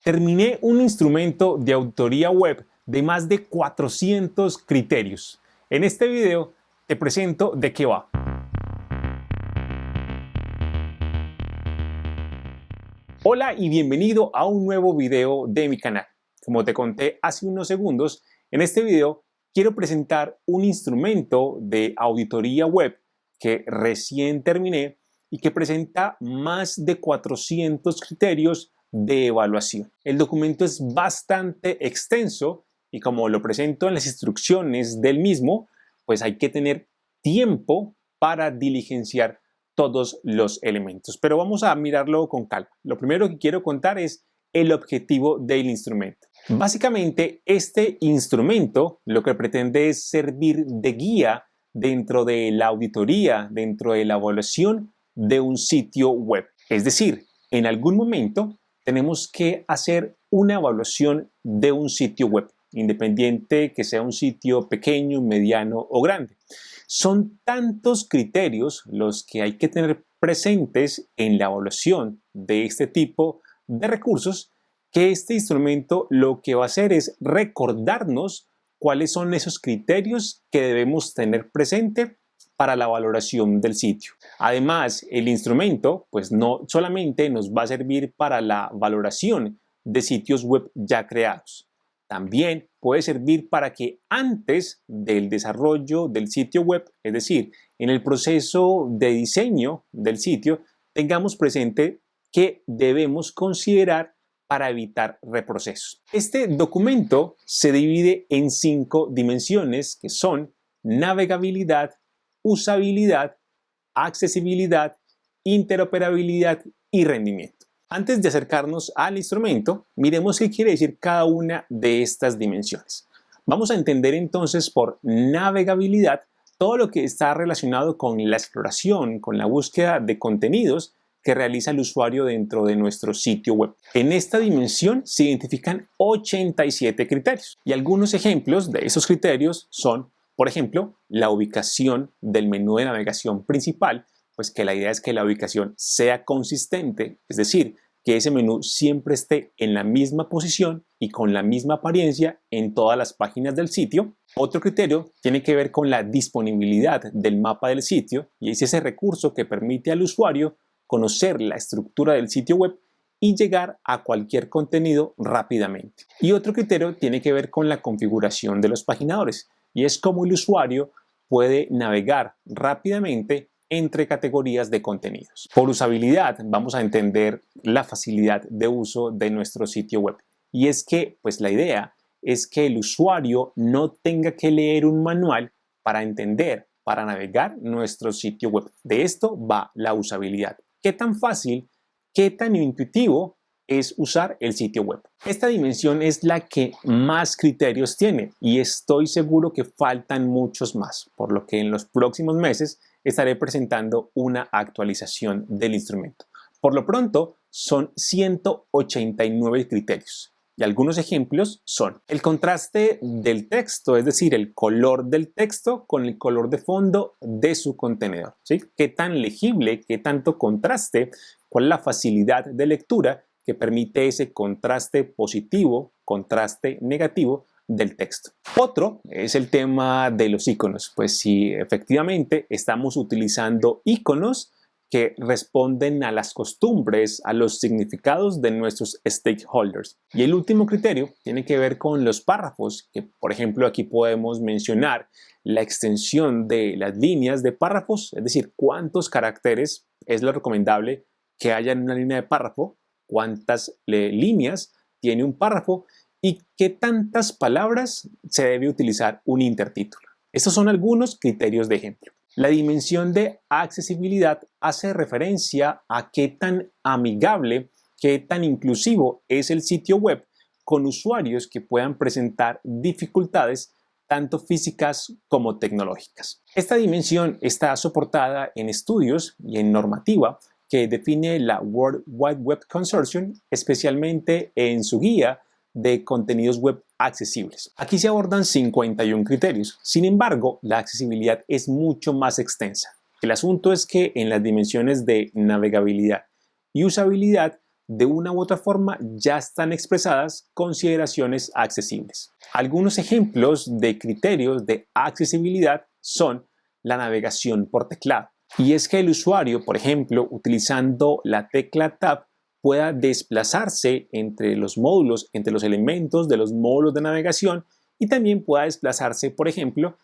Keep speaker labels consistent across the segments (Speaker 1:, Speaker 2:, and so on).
Speaker 1: Terminé un instrumento de auditoría web de más de 400 criterios. En este video te presento de qué va. Hola y bienvenido a un nuevo video de mi canal. Como te conté hace unos segundos, en este video quiero presentar un instrumento de auditoría web que recién terminé y que presenta más de 400 criterios de evaluación. El documento es bastante extenso y como lo presento en las instrucciones del mismo, pues hay que tener tiempo para diligenciar todos los elementos. Pero vamos a mirarlo con calma. Lo primero que quiero contar es el objetivo del instrumento. Básicamente, este instrumento lo que pretende es servir de guía dentro de la auditoría, dentro de la evaluación de un sitio web. Es decir, en algún momento tenemos que hacer una evaluación de un sitio web, independiente que sea un sitio pequeño, mediano o grande. Son tantos criterios los que hay que tener presentes en la evaluación de este tipo de recursos que este instrumento lo que va a hacer es recordarnos cuáles son esos criterios que debemos tener presente para la valoración del sitio. Además, el instrumento pues no solamente nos va a servir para la valoración de sitios web ya creados, también puede servir para que antes del desarrollo del sitio web, es decir, en el proceso de diseño del sitio, tengamos presente qué debemos considerar para evitar reprocesos. Este documento se divide en 5 dimensiones que son navegabilidad, usabilidad, accesibilidad, interoperabilidad y rendimiento. Antes de acercarnos al instrumento, miremos qué quiere decir cada una de estas dimensiones. Vamos a entender entonces por navegabilidad todo lo que está relacionado con la exploración, con la búsqueda de contenidos que realiza el usuario dentro de nuestro sitio web. En esta dimensión se identifican 87 criterios y algunos ejemplos de esos criterios son, por ejemplo, la ubicación del menú de navegación principal, pues que la idea es que la ubicación sea consistente, es decir, que ese menú siempre esté en la misma posición y con la misma apariencia en todas las páginas del sitio. Otro criterio tiene que ver con la disponibilidad del mapa del sitio y es ese recurso que permite al usuario conocer la estructura del sitio web y llegar a cualquier contenido rápidamente. Y otro criterio tiene que ver con la configuración de los paginadores y es cómo el usuario puede navegar rápidamente entre categorías de contenidos. Por usabilidad vamos a entender la facilidad de uso de nuestro sitio web y es que pues la idea es que el usuario no tenga que leer un manual para entender, para navegar nuestro sitio web. De esto va la usabilidad. ¿Qué tan fácil, qué tan intuitivo es usar el sitio web? Esta dimensión es la que más criterios tiene y estoy seguro que faltan muchos más, por lo que en los próximos meses estaré presentando una actualización del instrumento. Por lo pronto, son 189 criterios. Y algunos ejemplos son el contraste del texto, es decir, el color del texto con el color de fondo de su contenedor, ¿sí? ¿Qué tan legible, qué tanto contraste, cuál es la facilidad de lectura que permite ese contraste positivo, contraste negativo del texto? Otro es el tema de los iconos, pues si efectivamente estamos utilizando iconos que responden a las costumbres, a los significados de nuestros stakeholders. Y el último criterio tiene que ver con los párrafos, que por ejemplo aquí podemos mencionar la extensión de las líneas de párrafos, es decir, cuántos caracteres es lo recomendable que haya en una línea de párrafo, cuántas líneas tiene un párrafo y qué tantas palabras se debe utilizar un intertítulo. Estos son algunos criterios de ejemplo. La dimensión de accesibilidad hace referencia a qué tan amigable, qué tan inclusivo es el sitio web con usuarios que puedan presentar dificultades tanto físicas como tecnológicas. Esta dimensión está soportada en estudios y en normativa que define la World Wide Web Consortium, especialmente en su guía de contenidos web accesibles. Aquí se abordan 51 criterios. Sin embargo, la accesibilidad es mucho más extensa. El asunto es que en las dimensiones de navegabilidad y usabilidad de una u otra forma ya están expresadas consideraciones accesibles. Algunos ejemplos de criterios de accesibilidad son la navegación por teclado. Y es que el usuario, por ejemplo, utilizando la tecla Tab, pueda desplazarse entre los módulos, entre los elementos de los módulos de navegación y también pueda desplazarse, por ejemplo,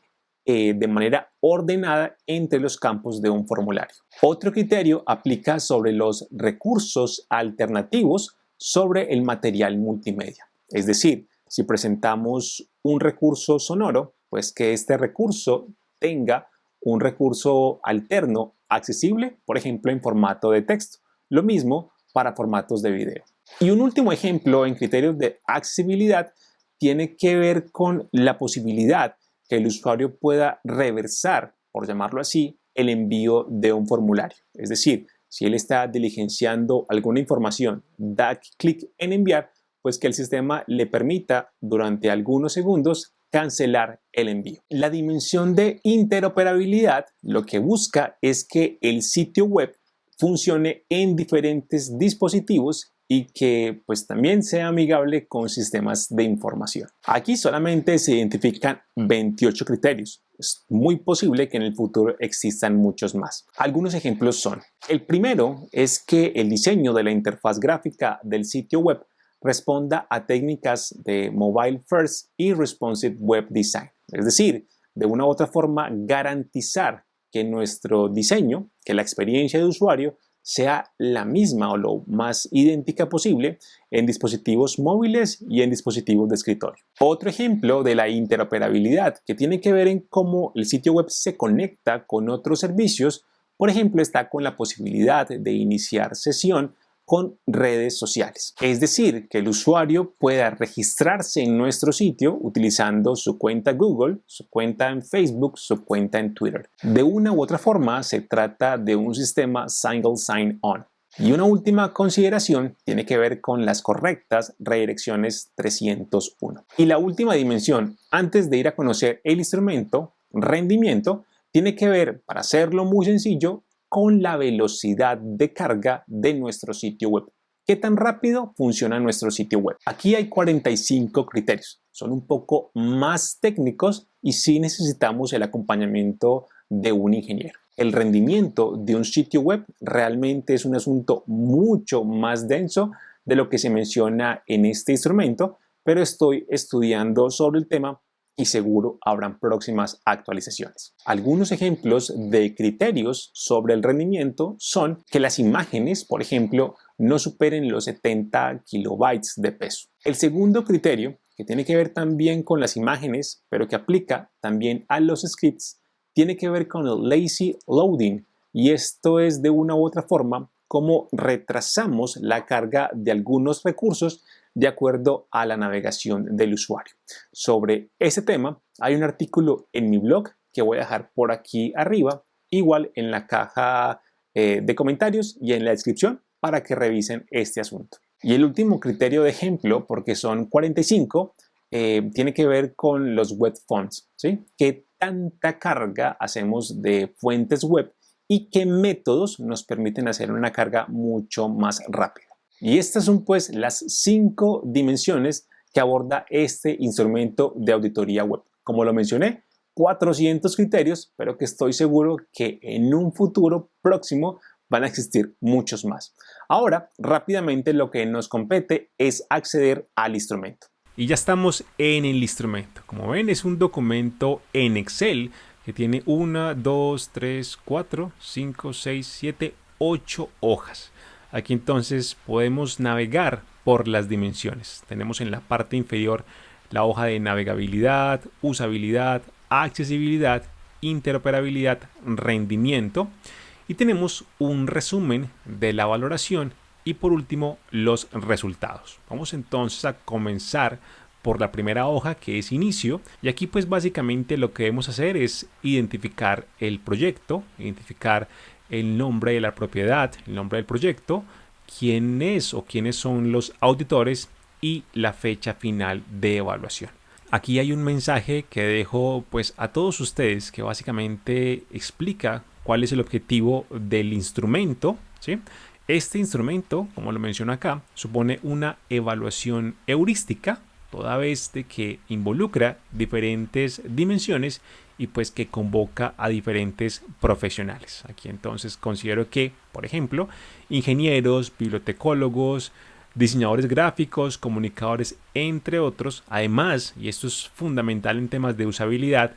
Speaker 1: de manera ordenada entre los campos de un formulario. Otro criterio aplica sobre los recursos alternativos sobre el material multimedia. Es decir, si presentamos un recurso sonoro, pues que este recurso tenga un recurso alterno accesible, por ejemplo, en formato de texto. Lo mismo para formatos de video. Y un último ejemplo en criterios de accesibilidad tiene que ver con la posibilidad que el usuario pueda reversar, por llamarlo así, el envío de un formulario. Es decir, si él está diligenciando alguna información, da clic en enviar, pues que el sistema le permita durante algunos segundos cancelar el envío. La dimensión de interoperabilidad lo que busca es que el sitio web funcione en diferentes dispositivos y que pues también sea amigable con sistemas de información. Aquí solamente se identifican 28 criterios. Es muy posible que en el futuro existan muchos más. Algunos ejemplos son: el primero es que el diseño de la interfaz gráfica del sitio web responda a técnicas de Mobile First y Responsive Web Design. Es decir, de una u otra forma garantizar que nuestro diseño, que la experiencia de usuario sea la misma o lo más idéntica posible en dispositivos móviles y en dispositivos de escritorio. Otro ejemplo de la interoperabilidad que tiene que ver en cómo el sitio web se conecta con otros servicios, por ejemplo, está con la posibilidad de iniciar sesión con redes sociales. Es decir, que el usuario pueda registrarse en nuestro sitio utilizando su cuenta Google, su cuenta en Facebook, su cuenta en Twitter. De una u otra forma, se trata de un sistema Single Sign-On. Y una última consideración tiene que ver con las correctas redirecciones 301. Y la última dimensión, antes de ir a conocer el instrumento, rendimiento, tiene que ver, para hacerlo muy sencillo, con la velocidad de carga de nuestro sitio web. ¿Qué tan rápido funciona nuestro sitio web? Aquí hay 45 criterios. Son un poco más técnicos y sí necesitamos el acompañamiento de un ingeniero. El rendimiento de un sitio web realmente es un asunto mucho más denso de lo que se menciona en este instrumento, pero estoy estudiando sobre el tema y seguro habrán próximas actualizaciones. Algunos ejemplos de criterios sobre el rendimiento son que las imágenes, por ejemplo, no superen los 70 kilobytes de peso. El segundo criterio, que tiene que ver también con las imágenes, pero que aplica también a los scripts, tiene que ver con el lazy loading, y esto es de una u otra forma cómo retrasamos la carga de algunos recursos de acuerdo a la navegación del usuario. Sobre ese tema hay un artículo en mi blog que voy a dejar por aquí arriba, igual en la caja de comentarios y en la descripción para que revisen este asunto. Y el último criterio de ejemplo, porque son 45, tiene que ver con los web fonts, ¿sí? ¿Qué tanta carga hacemos de fuentes web y qué métodos nos permiten hacer una carga mucho más rápida? Y estas son pues las 5 dimensiones que aborda este instrumento de auditoría web. Como lo mencioné, 400 criterios, pero que estoy seguro que en un futuro próximo van a existir muchos más. Ahora, rápidamente lo que nos compete es acceder al instrumento. Y ya estamos en el instrumento. Como ven, es un documento en Excel que tiene 1, 2, 3, 4, 5, 6, 7, 8 hojas. Aquí entonces podemos navegar por las dimensiones. Tenemos en la parte inferior la hoja de navegabilidad, usabilidad, accesibilidad, interoperabilidad, rendimiento. Y tenemos un resumen de la valoración y por último los resultados. Vamos entonces a comenzar por la primera hoja, que es inicio, y aquí pues básicamente lo que debemos hacer es identificar el proyecto, identificar el nombre de la propiedad, el nombre del proyecto, quién es o quiénes son los auditores y la fecha final de evaluación. Aquí hay un mensaje que dejo pues a todos ustedes que básicamente explica cuál es el objetivo del instrumento, ¿sí? Este instrumento, como lo menciono acá, supone una evaluación heurística, toda vez de que involucra diferentes dimensiones y pues que convoca a diferentes profesionales. Aquí entonces considero que, por ejemplo, ingenieros, bibliotecólogos, diseñadores gráficos, comunicadores, entre otros, además, y esto es fundamental en temas de usabilidad,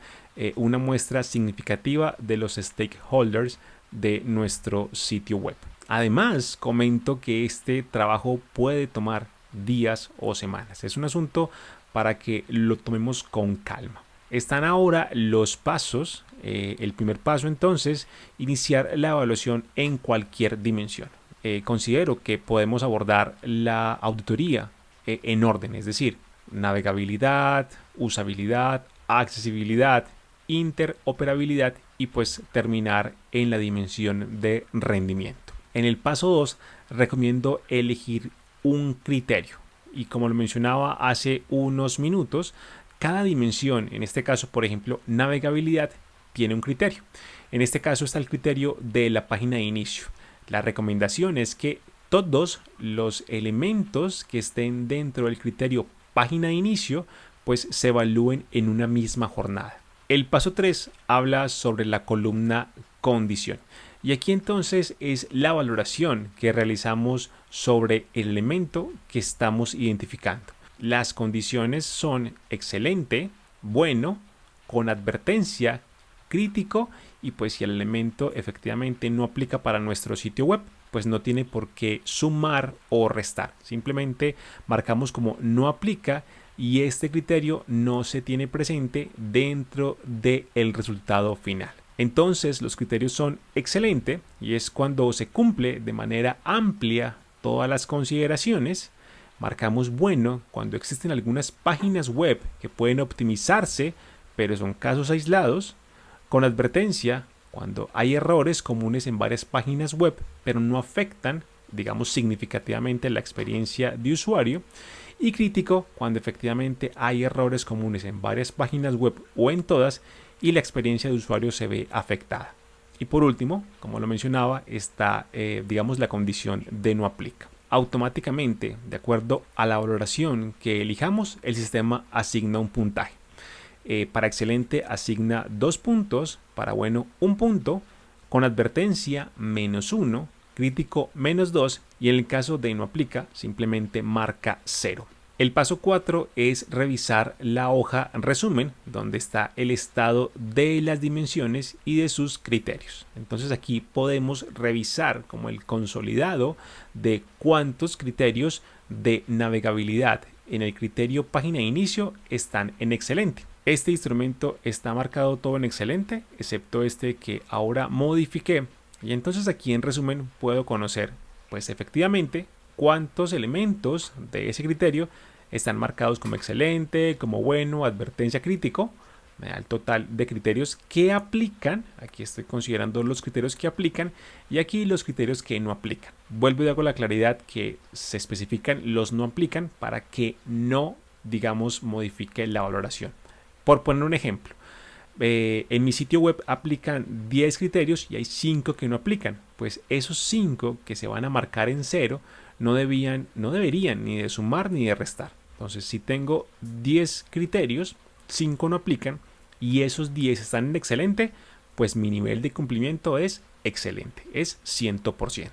Speaker 1: una muestra significativa de los stakeholders de nuestro sitio web. Además, comento que este trabajo puede tomar días o semanas. Es un asunto para que lo tomemos con calma. Están ahora los pasos. El primer paso entonces, iniciar la evaluación en cualquier dimensión. Considero que podemos abordar la auditoría en orden, es decir, navegabilidad, usabilidad, accesibilidad, interoperabilidad y pues terminar en la dimensión de rendimiento. En el paso 2 recomiendo elegir un criterio y como lo mencionaba hace unos minutos, cada dimensión, en este caso por ejemplo navegabilidad, tiene un criterio. En este caso está el criterio de la página de inicio. La recomendación es que todos los elementos que estén dentro del criterio página de inicio pues se evalúen en una misma jornada. El paso 3 habla sobre la columna condición. Y aquí entonces es la valoración que realizamos sobre el elemento que estamos identificando. Las condiciones son excelente, bueno, con advertencia, crítico y pues si el elemento efectivamente no aplica para nuestro sitio web, pues no tiene por qué sumar o restar. Simplemente marcamos como no aplica y este criterio no se tiene presente dentro del resultado final. Entonces los criterios son excelente y es cuando se cumple de manera amplia todas las consideraciones. Marcamos bueno cuando existen algunas páginas web que pueden optimizarse, pero son casos aislados. Con advertencia cuando hay errores comunes en varias páginas web, pero no afectan, digamos, significativamente la experiencia de usuario. Y crítico cuando efectivamente hay errores comunes en varias páginas web o en todas y la experiencia de usuario se ve afectada. Y por último, como lo mencionaba, está digamos la condición de no aplica. Automáticamente, de acuerdo a la valoración que elijamos, el sistema asigna un puntaje. Para excelente asigna 2 puntos, para bueno 1 punto, con advertencia -1, crítico -2 y en el caso de no aplica simplemente marca 0. El paso 4 es revisar la hoja resumen donde está el estado de las dimensiones y de sus criterios. Entonces aquí podemos revisar como el consolidado de cuántos criterios de navegabilidad en el criterio página de inicio están en excelente. Este instrumento está marcado todo en excelente, excepto este que ahora modifiqué. Y entonces aquí en resumen puedo conocer pues efectivamente cuántos elementos de ese criterio están marcados como excelente, como bueno, advertencia, crítico. Me da el total de criterios que aplican. Aquí estoy considerando los criterios que aplican y aquí los criterios que no aplican. Vuelvo y hago la claridad que se especifican los no aplican para que no, digamos, modifique la valoración. Por poner un ejemplo, en mi sitio web aplican 10 criterios y hay 5 que no aplican. Pues esos 5 que se van a marcar en 0 no deberían ni de sumar ni de restar. Entonces, si tengo 10 criterios, 5 no aplican y esos 10 están en excelente, pues mi nivel de cumplimiento es excelente, es 100%.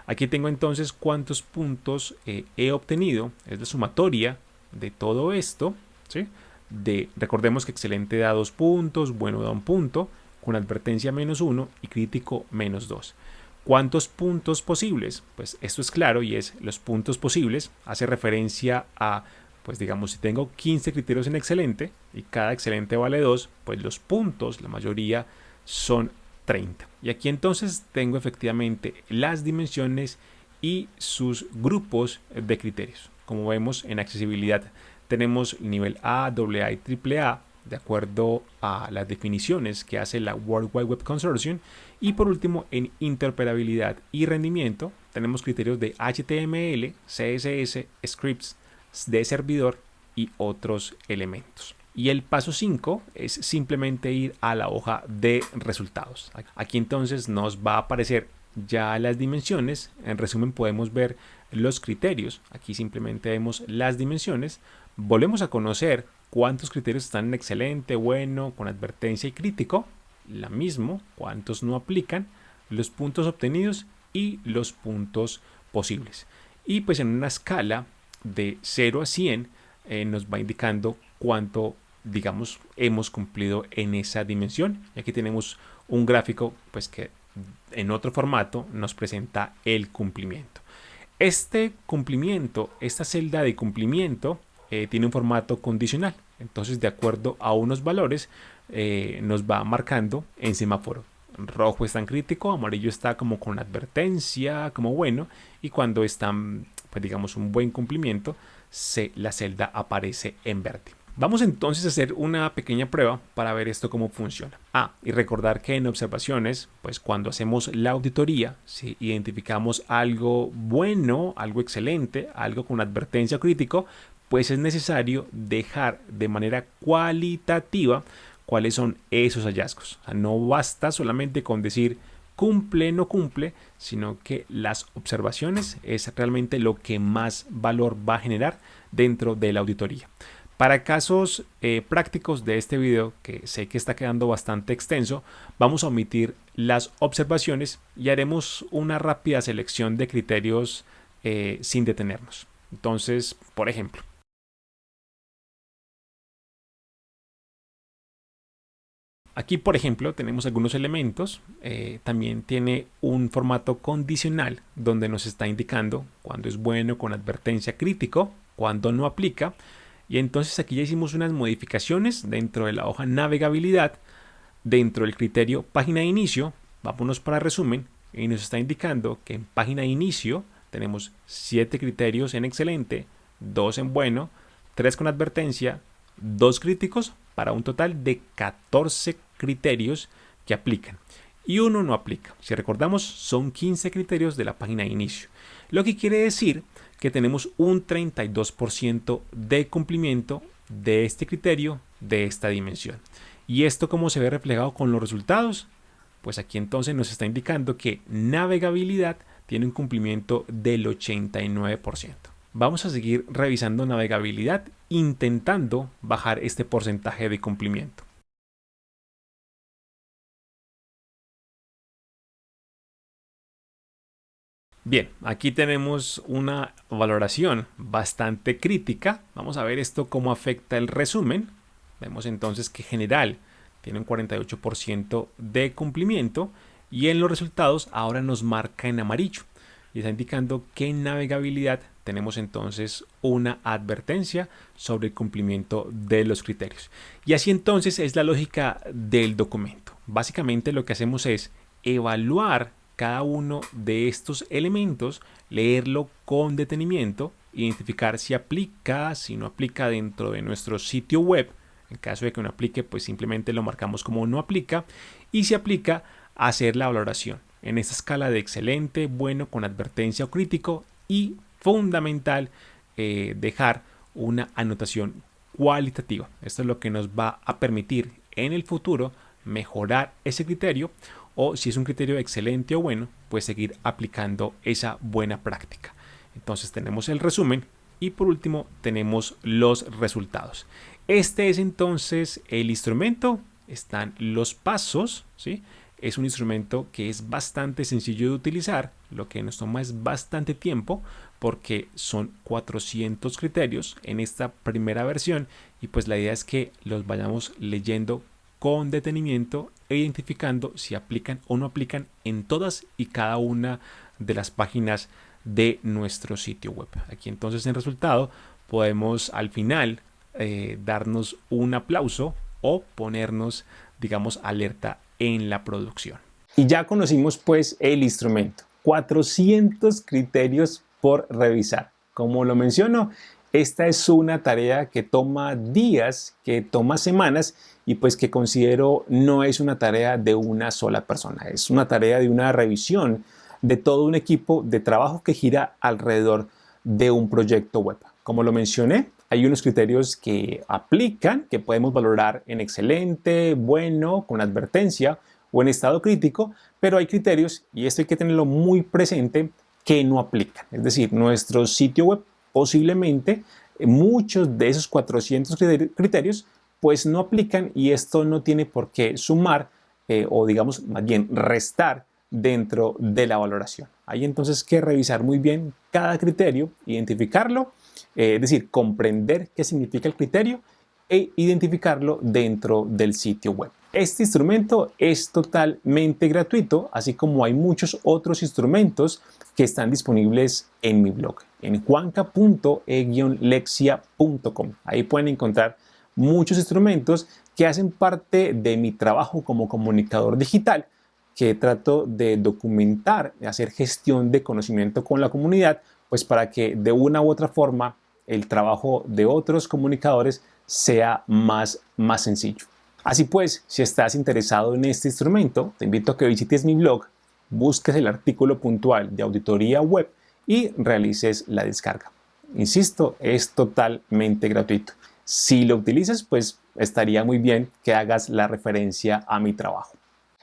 Speaker 1: Aquí tengo entonces cuántos puntos he obtenido, es la sumatoria de todo esto, ¿sí? Recordemos que excelente da 2 puntos, bueno da 1 punto, con advertencia -1 y crítico -2. ¿Cuántos puntos posibles? Pues esto es claro y es los puntos posibles. Hace referencia a, pues digamos, si tengo 15 criterios en excelente y cada excelente vale 2, pues los puntos, la mayoría son 30. Y aquí entonces tengo efectivamente las dimensiones y sus grupos de criterios. Como vemos en accesibilidad tenemos nivel A, AA y AAA de acuerdo a las definiciones que hace la World Wide Web Consortium. Y por último, en interoperabilidad y rendimiento tenemos criterios de HTML, CSS, scripts de servidor y otros elementos. Y el paso 5 es simplemente ir a la hoja de resultados. Aquí entonces nos va a aparecer ya las dimensiones. En resumen, podemos ver los criterios. Aquí simplemente vemos las dimensiones. Volvemos a conocer cuántos criterios están en excelente, bueno, con advertencia y crítico. La mismo, cuántos no aplican, los puntos obtenidos y los puntos posibles. Y pues en una escala de 0 a 100 nos va indicando cuánto, digamos, hemos cumplido en esa dimensión. Y aquí tenemos un gráfico pues que en otro formato nos presenta el cumplimiento. Este cumplimiento, esta celda de cumplimiento tiene un formato condicional. Entonces, de acuerdo a unos valores, nos va marcando en semáforo. Rojo está en crítico, amarillo está como con advertencia, como bueno, y cuando están, pues digamos, un buen cumplimiento, la celda aparece en verde. Vamos entonces a hacer una pequeña prueba para ver esto cómo funciona. Y recordar que en observaciones, pues cuando hacemos la auditoría, si identificamos algo bueno, algo excelente, algo con advertencia o crítico, pues es necesario dejar de manera cualitativa cuáles son esos hallazgos. O sea, no basta solamente con decir cumple, no cumple, sino que las observaciones es realmente lo que más valor va a generar dentro de la auditoría. Para casos prácticos de este video, que sé que está quedando bastante extenso, vamos a omitir las observaciones y haremos una rápida selección de criterios sin detenernos. Entonces, por ejemplo, aquí, por ejemplo, tenemos algunos elementos. También tiene un formato condicional donde nos está indicando cuándo es bueno con advertencia crítico, cuándo no aplica. Y entonces aquí ya hicimos unas modificaciones dentro de la hoja navegabilidad, dentro del criterio página de inicio. Vámonos para resumen y nos está indicando que en página de inicio tenemos 7 criterios en excelente, 2 en bueno, 3 con advertencia, 2 críticos, para un total de 14 criterios que aplican y uno no aplica. Si recordamos, son 15 criterios de la página de inicio, lo que quiere decir que tenemos un 32% de cumplimiento de este criterio, de esta dimensión. ¿Y esto cómo se ve reflejado con los resultados? Pues aquí entonces nos está indicando que navegabilidad tiene un cumplimiento del 89%. Vamos a seguir revisando navegabilidad intentando bajar este porcentaje de cumplimiento. Bien, aquí tenemos una valoración bastante crítica. Vamos a ver esto cómo afecta el resumen. Vemos entonces que general tiene un 48% de cumplimiento y en los resultados ahora nos marca en amarillo y está indicando que en navegabilidad tenemos entonces una advertencia sobre el cumplimiento de los criterios. Y así entonces es la lógica del documento. Básicamente lo que hacemos es evaluar cada uno de estos elementos, leerlo con detenimiento, identificar si aplica, si no aplica dentro de nuestro sitio web. En caso de que no aplique, pues simplemente lo marcamos como no aplica, y si aplica, hacer la valoración en esta escala de excelente, bueno, con advertencia o crítico, y fundamental dejar una anotación cualitativa. Esto es lo que nos va a permitir en el futuro mejorar ese criterio, o si es un criterio excelente o bueno, pues seguir aplicando esa buena práctica. Entonces tenemos el resumen y por último tenemos los resultados. Este es entonces el instrumento, están los pasos, ¿sí? Es un instrumento que es bastante sencillo de utilizar, lo que nos toma es bastante tiempo porque son 400 criterios en esta primera versión y pues la idea es que los vayamos leyendo con detenimiento e identificando si aplican o no aplican en todas y cada una de las páginas de nuestro sitio web. Aquí entonces en resultado podemos al final darnos un aplauso o ponernos, digamos, alerta en la producción. Y ya conocimos pues el instrumento. 400 criterios por revisar. Como lo menciono, esta es una tarea que toma días, que toma semanas y pues que considero no es una tarea de una sola persona. Es una tarea de una revisión de todo un equipo de trabajo que gira alrededor de un proyecto web. Como lo mencioné, hay unos criterios que aplican, que podemos valorar en excelente, bueno, con advertencia, o en estado crítico, pero hay criterios, y esto hay que tenerlo muy presente, que no aplican. Es decir, nuestro sitio web posiblemente muchos de esos 400 criterios pues no aplican, y esto no tiene por qué sumar o digamos más bien restar dentro de la valoración. Hay entonces que revisar muy bien cada criterio, identificarlo, es decir, comprender qué significa el criterio e identificarlo dentro del sitio web. Este instrumento es totalmente gratuito, así como hay muchos otros instrumentos que están disponibles en mi blog, en juanca.e-lexia.com. Ahí pueden encontrar muchos instrumentos que hacen parte de mi trabajo como comunicador digital, que trato de documentar, de hacer gestión de conocimiento con la comunidad, pues para que de una u otra forma el trabajo de otros comunicadores sea más sencillo. Así pues, si estás interesado en este instrumento, te invito a que visites mi blog, busques el artículo puntual de auditoría web y realices la descarga. Insisto, es totalmente gratuito. Si lo utilizas, pues estaría muy bien que hagas la referencia a mi trabajo.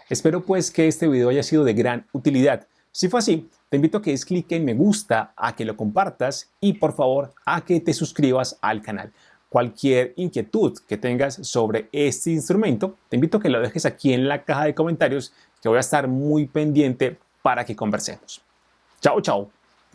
Speaker 1: Espero pues que este video haya sido de gran utilidad. Si fue así, te invito a que des clic en me gusta, a que lo compartas y por favor a que te suscribas al canal. Cualquier inquietud que tengas sobre este instrumento, te invito a que lo dejes aquí en la caja de comentarios, que voy a estar muy pendiente para que conversemos. Chao, chao.